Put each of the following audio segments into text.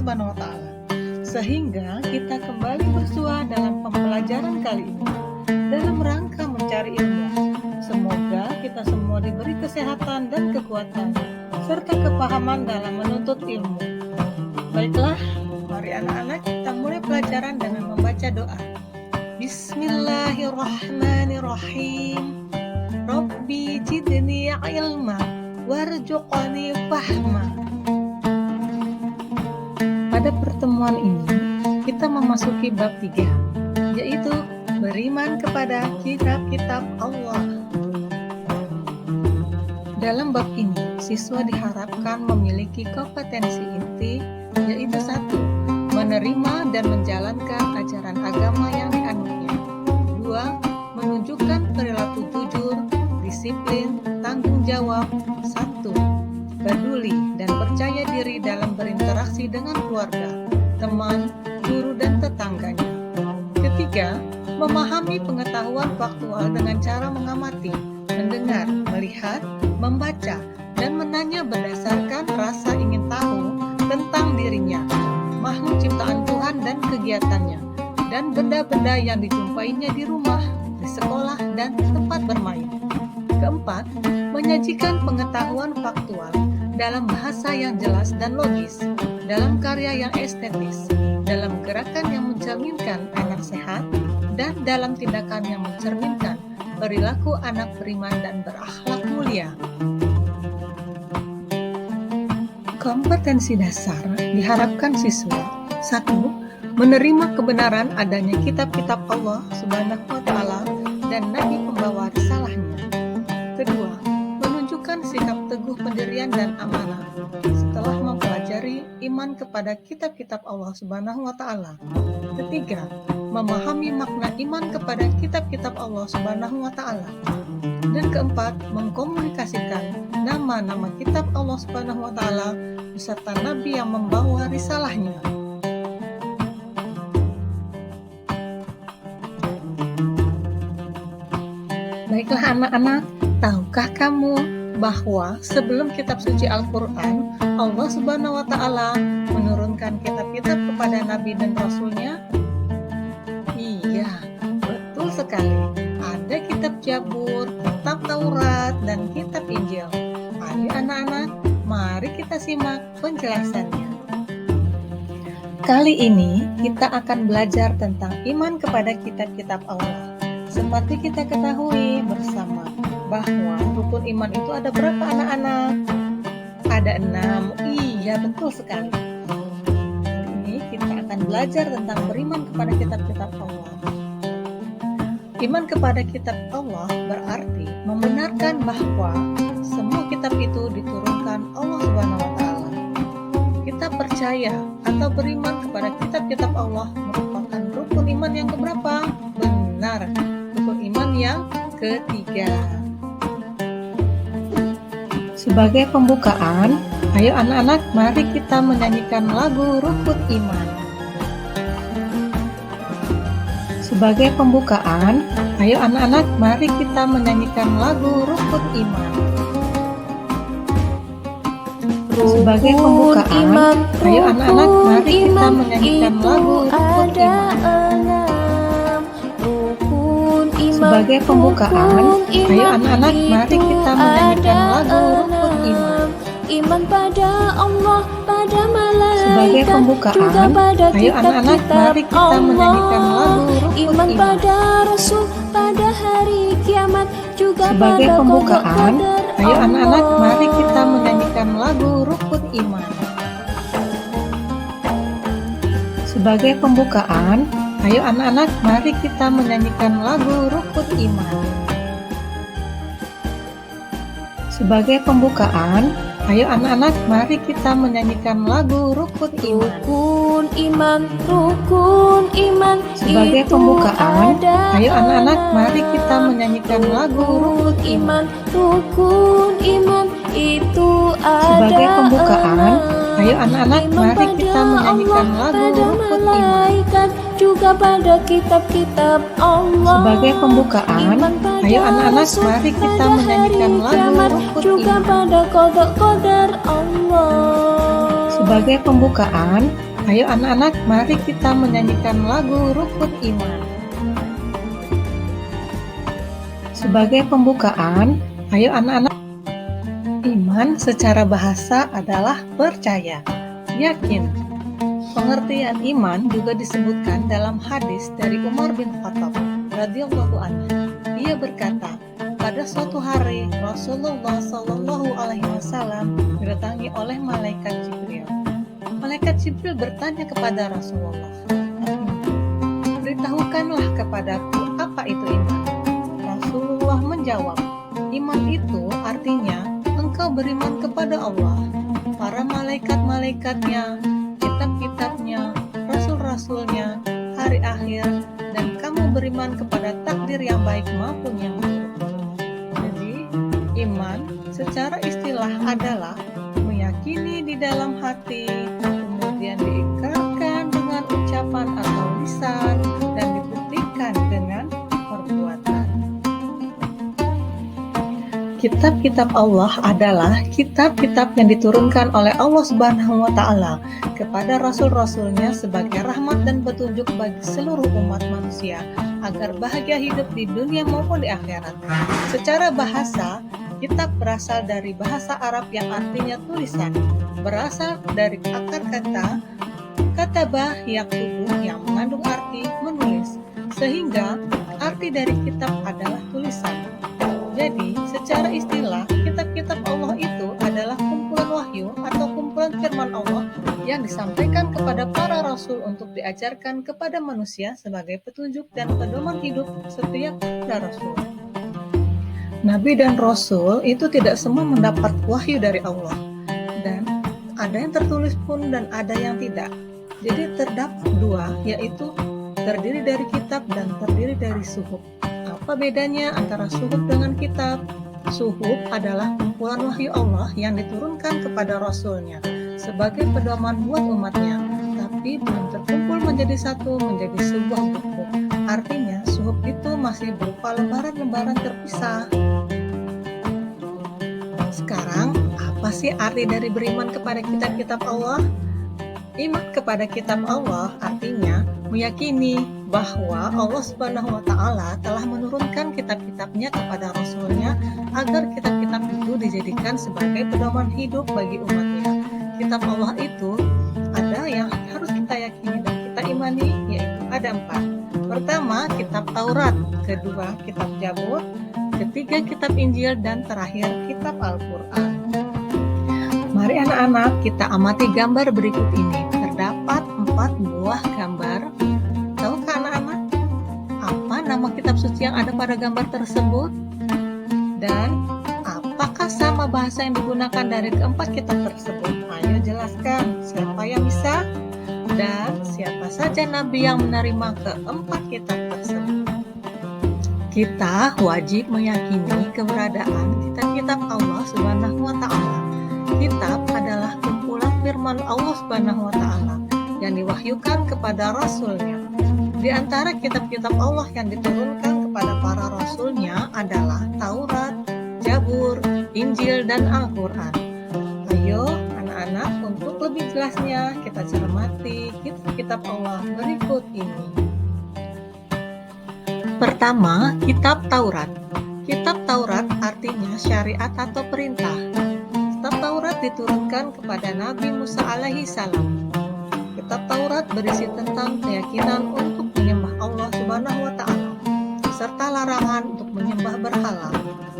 Subhanahu wa Ta'ala. Sehingga kita kembali bersua dalam pembelajaran kali ini dalam rangka mencari ilmu. Semoga kita semua diberi kesehatan dan kekuatan serta kepahaman dalam menuntut ilmu. Baiklah, mari anak-anak kita mulai pelajaran dengan membaca doa. Bismillahirrahmanirrahim. Rabbi zidni ilma warzuqni fahma. Pada pertemuan ini, kita memasuki bab 3, yaitu beriman kepada kitab-kitab Allah. Dalam bab ini, siswa diharapkan memiliki kompetensi inti, yaitu 1. Menerima dan menjalankan ajaran agama yang dianutnya. 2. Menunjukkan perilaku jujur, disiplin, tanggung jawab. 1. Peduli dan percaya diri dalam berinteraksi dengan keluarga, teman, guru, dan tetangganya. 3. Memahami pengetahuan faktual dengan cara mengamati, mendengar, melihat, membaca, dan menanya berdasarkan rasa ingin tahu tentang dirinya, makhluk ciptaan Tuhan dan kegiatannya, dan benda-benda yang dijumpainya di rumah, di sekolah, dan tempat bermain. 4. Menyajikan pengetahuan faktual dalam bahasa yang jelas dan logis, dalam karya yang estetis, dalam gerakan yang mencerminkan anak sehat, dan dalam tindakan yang mencerminkan perilaku anak beriman dan berakhlak mulia. Kompetensi dasar diharapkan siswa 1. Menerima kebenaran adanya kitab-kitab Allah Subhanahu wa Ta'ala dan Nabi pembawa risalahnya. 2. Menunjukkan sikap teguh pendirian dan amanah setelah mempelajari iman kepada kitab-kitab Allah Subhanahu wa Ta'ala. 3. Memahami makna iman kepada kitab-kitab Allah Subhanahu wa Ta'ala. Dan 4. Mengkomunikasikan nama-nama kitab Allah Subhanahu wa Ta'ala beserta Nabi yang membawa risalahnya. Baiklah anak-anak, tahukah kamu bahwa sebelum kitab suci Al-Quran, Allah Subhanahu wa Ta'ala menurunkan kitab-kitab kepada Nabi dan Rasulnya? Iya, betul sekali. Ada kitab Zabur, kitab Taurat, dan kitab Injil. Ayo anak-anak, mari kita simak penjelasannya. Kali ini kita akan belajar tentang iman kepada kitab-kitab Allah. Seperti kita ketahui bersama bahwa rukun iman itu ada berapa anak-anak? Ada 6. Iya, betul sekali. Ini kita akan belajar tentang beriman kepada kitab-kitab Allah. Iman kepada kitab Allah berarti membenarkan bahwa semua kitab itu diturunkan Allah Subhanahu wa Ta'ala. Kita percaya atau beriman kepada kitab-kitab Allah merupakan rukun iman yang keberapa? Benar, rukun iman yang ketiga. Sebagai pembukaan, ayo anak-anak, mari kita menyanyikan lagu Rukun Iman. Sebagai pembukaan, ayo anak-anak, mari kita menyanyikan lagu Rukun Iman. Sebagai pembukaan, ayo anak-anak, mari kita menyanyikan lagu Rukun Iman. Sebagai pembukaan, ayo anak-anak, mari kita menyanyikan lagu Rukun Iman. Iman pada Allah, pada malaikat, Sebagai pembukaan, juga pada ayo anak-anak, mari kita menyanyikan lagu Rukun Iman Iman. pada Rasul, pada hari kiamat, juga Sebagai pada pembukaan, qadar ayo anak-anak, Allah. mari kita menyanyikan lagu Rukun Iman. Sebagai pembukaan, ayo anak-anak, mari kita menyanyikan lagu Rukun Iman. Sebagai pembukaan, ayo anak-anak, mari kita menyanyikan lagu Rukun Iman. Rukun iman, rukun iman. Sebagai itu pembukaan, ada ayo anak-anak, mari kita 6. menyanyikan lagu Rukun Iman. Rukun iman itu ada. Sebagai pembukaan, ayo anak-anak, Iman mari pada kita menyanyikan Allah, lagu pada Rukun Iman. malaikat, juga pada kitab-kitab Allah. Sebagai pembukaan, Iman pada ayo anak-anak, Rasul, mari kita pada menyanyikan hari lagu kiamat, Rukun juga Iman. pada qadar Allah. Sebagai pembukaan, Ayo anak-anak, mari kita menyanyikan lagu Rukun Iman. Sebagai pembukaan, ayo anak-anak, iman secara bahasa adalah percaya, yakin. Pengertian iman juga disebutkan dalam hadis dari Umar bin Khattab radhiyallahu anhu. Ia berkata, pada suatu hari Rasulullah Shallallahu Alaihi Wasallam didatangi oleh malaikat Jibril. Malaikat Jibril bertanya kepada Rasulullah, "Beritahukanlah kepadaku apa itu iman." Rasulullah menjawab, "Iman itu artinya engkau beriman kepada Allah, para malaikat-malaikatnya, kitab-kitabnya, rasul-rasulnya, hari akhir, dan kamu beriman kepada takdir yang baik maupun yang buruk." Jadi, iman secara istilah adalah meyakini di dalam hati, kemudian diikrarkan dengan ucapan atau lisan, dan dibuktikan dengan perbuatan. Kitab-kitab Allah adalah kitab-kitab yang diturunkan oleh Allah Subhanahu wa Ta'ala kepada rasul-rasulnya sebagai rahmat dan petunjuk bagi seluruh umat manusia agar bahagia hidup di dunia maupun di akhirat. Secara bahasa, kitab berasal dari bahasa Arab yang artinya tulisan, berasal dari akar kata kataba yaktubu yang mengandung arti menulis, sehingga arti dari kitab adalah tulisan. Jadi, secara istilah, kitab-kitab Allah itu adalah kumpulan wahyu atau kumpulan firman Allah yang disampaikan kepada para rasul untuk diajarkan kepada manusia sebagai petunjuk dan pedoman hidup setiap rasul. Nabi dan Rasul itu tidak semua mendapat wahyu dari Allah, dan ada yang tertulis pun dan ada yang tidak. Jadi terdapat dua, yaitu terdiri dari kitab dan terdiri dari suhuf. Apa bedanya antara suhuf dengan kitab? Suhuf adalah kumpulan wahyu Allah yang diturunkan kepada Rasulnya sebagai pedoman buat umatnya, tapi belum terkumpul menjadi satu menjadi sebuah buku. Artinya suhuf itu masih berupa lembaran-lembaran terpisah. Sekarang, apa sih arti dari beriman kepada kitab-kitab Allah? Iman kepada kitab Allah artinya meyakini bahwa Allah Subhanahu wa Ta'ala telah menurunkan kitab-kitabnya kepada Rasulnya agar kitab-kitab itu dijadikan sebagai pedoman hidup bagi umatnya. Kitab Allah itu ada yang harus kita yakini dan kita imani, yaitu ada 4. Pertama, kitab Taurat. Kedua, kitab Zabur. Ketiga, kitab Injil. Dan terakhir, kitab Al-Quran. Mari anak-anak kita amati gambar berikut ini. Terdapat 4 buah gambar. Tahukah anak-anak apa nama kitab suci yang ada pada gambar tersebut? Dan apakah sama bahasa yang digunakan dari keempat kitab tersebut? Ayo jelaskan, siapa yang bisa? Dan siapa saja nabi yang menerima keempat kitab tersebut? Kita wajib meyakini keberadaan kitab-kitab Allah Subhanahu wa Ta'ala. Kitab adalah kumpulan firman Allah Subhanahu wa Ta'ala yang diwahyukan kepada Rasulnya. Di antara kitab-kitab Allah yang diturunkan kepada para Rasulnya adalah Taurat, Zabur, Injil, dan Al-Quran. Ayo anak-anak, untuk lebih jelasnya kita cermati kitab-kitab Allah berikut ini. Pertama, kitab Taurat. Kitab Taurat artinya syariat atau perintah. Kitab Taurat diturunkan kepada Nabi Musa alaihi salam. Kitab Taurat berisi tentang keyakinan untuk menyembah Allah Subhanahu wa Ta'ala serta larangan untuk menyembah berhala.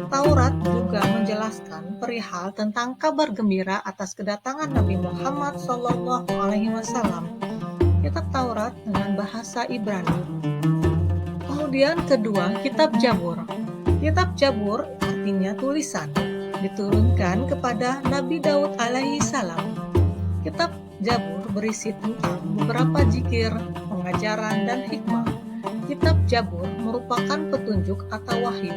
Taurat juga menjelaskan perihal tentang kabar gembira atas kedatangan Nabi Muhammad Sallallahu Alaihi Wasallam. Kitab Taurat dengan bahasa Ibrani. Kemudian kedua, kitab Zabur. Kitab Zabur artinya tulisan, diturunkan kepada Nabi Daud alaihi salam. Kitab Zabur berisi tentang beberapa zikir, pengajaran, dan hikmah. Kitab Zabur merupakan petunjuk atau wahyu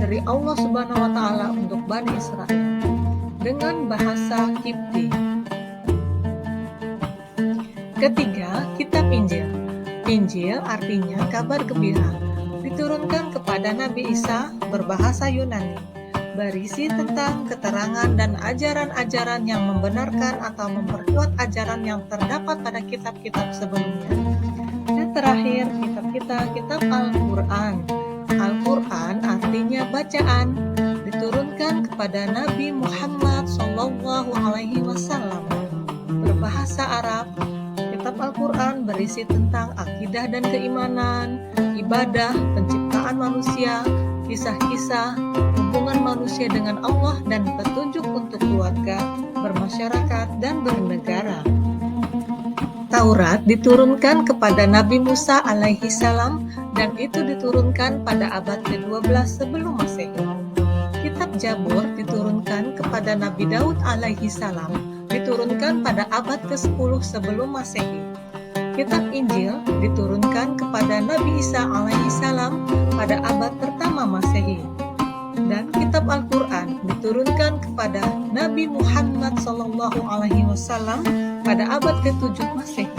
dari Allah Subhanahu wa Ta'ala untuk Bani Israel dengan bahasa Kipti. Ketiga, kitab Injil. Injil artinya kabar gembira, diturunkan kepada Nabi Isa berbahasa Yunani. berisi tentang keterangan dan ajaran-ajaran yang membenarkan atau memperkuat ajaran yang terdapat pada kitab-kitab sebelumnya. Dan terakhir, kitab Al-Quran. Al-Quran artinya bacaan, diturunkan kepada Nabi Muhammad SAW. Berbahasa Arab, kitab Al-Quran berisi tentang akidah dan keimanan, ibadah, penciptaan manusia, kisah-kisah, hubungan manusia dengan Allah, dan petunjuk untuk keluarga, bermasyarakat, dan bernegara. Taurat diturunkan kepada Nabi Musa alaihi salam dan itu diturunkan pada abad ke-12 sebelum Masehi. Kitab Jabur diturunkan kepada Nabi Daud alaihi salam, diturunkan pada abad ke-10 sebelum Masehi. Kitab Injil diturunkan kepada Nabi Isa alaihi salam pada abad pertama Masehi. Dan kitab Al-Quran diturunkan kepada Nabi Muhammad SAW pada abad ke-7 Masehi.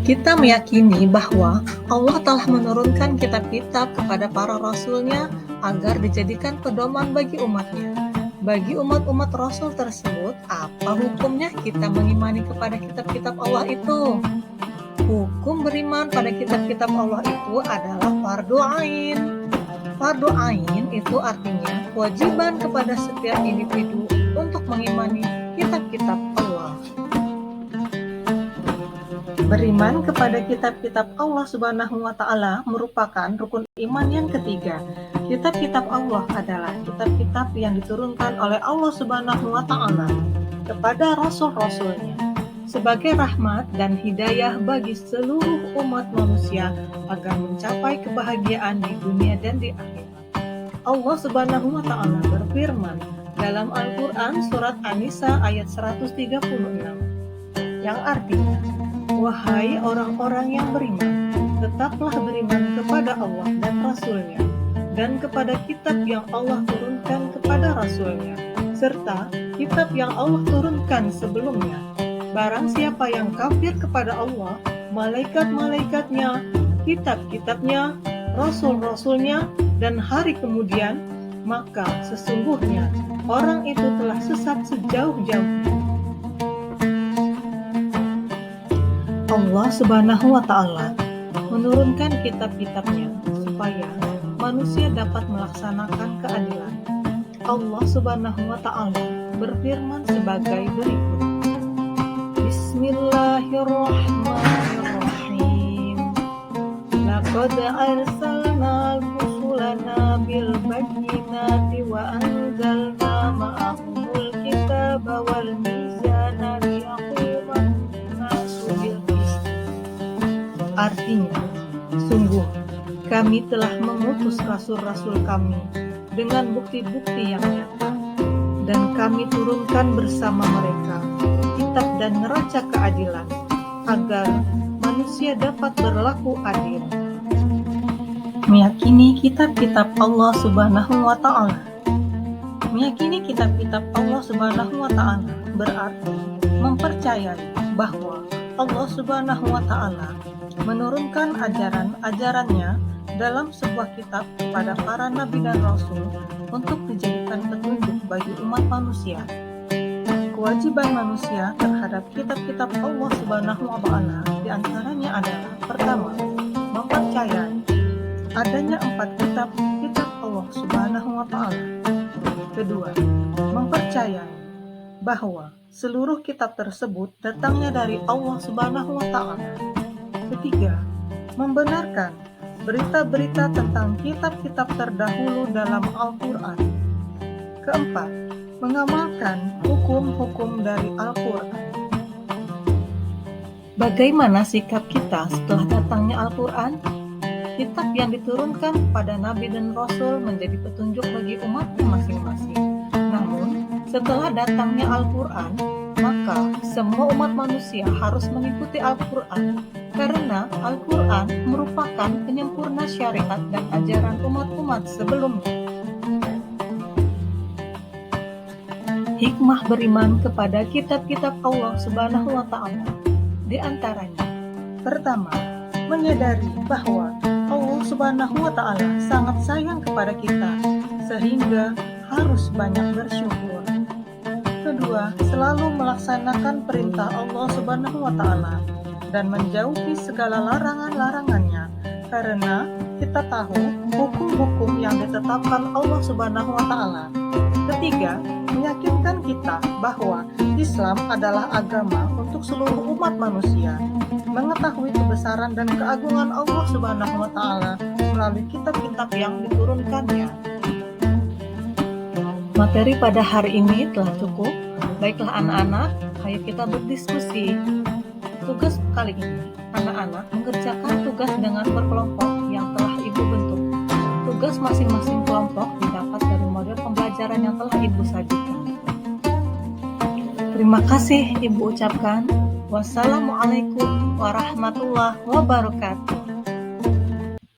Kita meyakini bahwa Allah telah menurunkan kitab-kitab kepada para rasulnya agar dijadikan pedoman bagi umatnya. Bagi umat-umat rasul tersebut, apa hukumnya kita mengimani kepada kitab-kitab Allah itu? Hukum beriman pada kitab-kitab Allah itu adalah fardu ain. Fardu ain itu artinya kewajiban kepada setiap individu untuk mengimani kitab-kitab Allah. Beriman kepada kitab-kitab Allah Subhanahu wa Ta'ala merupakan rukun iman yang ketiga. Kitab-kitab Allah adalah kitab-kitab yang diturunkan oleh Allah Subhanahu wa Ta'ala kepada rasul-rasulnya sebagai rahmat dan hidayah bagi seluruh umat manusia agar mencapai kebahagiaan di dunia dan di akhirat. Allah Subhanahu wa Ta'ala berfirman dalam Al-Quran surat An-Nisa ayat 136 yang artinya, wahai orang-orang yang beriman, tetaplah beriman kepada Allah dan Rasul-Nya dan kepada kitab yang Allah turunkan kepada Rasul-Nya serta kitab yang Allah turunkan sebelumnya. Barang siapa yang kafir kepada Allah, malaikat-malaikatnya, kitab-kitabnya, rasul-rasulnya, dan hari kemudian, maka sesungguhnya orang itu telah sesat sejauh-jauhnya. Allah Subhanahu wa Ta'ala menurunkan kitab-kitabnya supaya manusia dapat melaksanakan keadilan. Allah Subhanahu wa Ta'ala berfirman sebagai berikut. Bismillahirrahmanirrahim. Laqad arsalna rusulana bil bayyinati wa anzalna ma'ahumul kitaba wal mizana liyaquma an-nasu bil qist. Artinya, sungguh kami telah mengutus rasul-rasul kami dengan bukti-bukti yang nyata, dan kami turunkan bersama mereka kitab dan neraca keadilan, agar manusia dapat berlaku adil. Meyakini kitab-kitab Allah Subhanahu wa Ta'ala. Meyakini kitab-kitab Allah Subhanahu wa Ta'ala berarti mempercayai bahwa Allah Subhanahu wa Ta'ala menurunkan ajaran-ajarannya dalam sebuah kitab kepada para nabi dan rasul untuk dijadikan petunjuk bagi umat manusia. Kewajiban manusia terhadap kitab-kitab Allah Subhanahu wa Ta'ala diantaranya adalah pertama, mempercayai adanya 4 kitab Allah Subhanahu wa Ta'ala. Kedua, mempercayai bahwa seluruh kitab tersebut datangnya dari Allah Subhanahu wa Ta'ala. Ketiga, membenarkan berita-berita tentang kitab-kitab terdahulu dalam Al-Quran. Keempat, mengamalkan hukum-hukum dari Al-Quran. Bagaimana sikap kita setelah datangnya Al-Quran? Kitab yang diturunkan kepada Nabi dan Rasul menjadi petunjuk bagi umatnya masing-masing. Namun, setelah datangnya Al-Quran, maka semua umat manusia harus mengikuti Al-Quran, karena Al-Quran merupakan penyempurna syariat dan ajaran umat-umat sebelumnya. Hikmah beriman kepada kitab-kitab Allah Subhanahu wa Ta'ala di antaranya, pertama, menyadari bahwa Allah Subhanahu wa Ta'ala sangat sayang kepada kita sehingga harus banyak bersyukur. Kedua, selalu melaksanakan perintah Allah Subhanahu wa Ta'ala dan menjauhi segala larangan-larangannya, karena kita tahu hukum-hukum yang ditetapkan Allah Subhanahu wa Ta'ala. Ketiga, meyakinkan kita bahwa Islam adalah agama untuk seluruh umat manusia, mengetahui kebesaran dan keagungan Allah Subhanahu wa Ta'ala melalui kitab-kitab yang diturunkannya. Materi pada hari ini telah cukup. Baiklah anak-anak, ayo kita berdiskusi. Tugas kali ini, anak-anak mengerjakan tugas dengan berkelompok yang telah Ibu bentuk. Tugas masing-masing kelompok didapat dari model pembelajaran yang telah Ibu sajikan. Terima kasih Ibu ucapkan. Wassalamualaikum warahmatullahi wabarakatuh.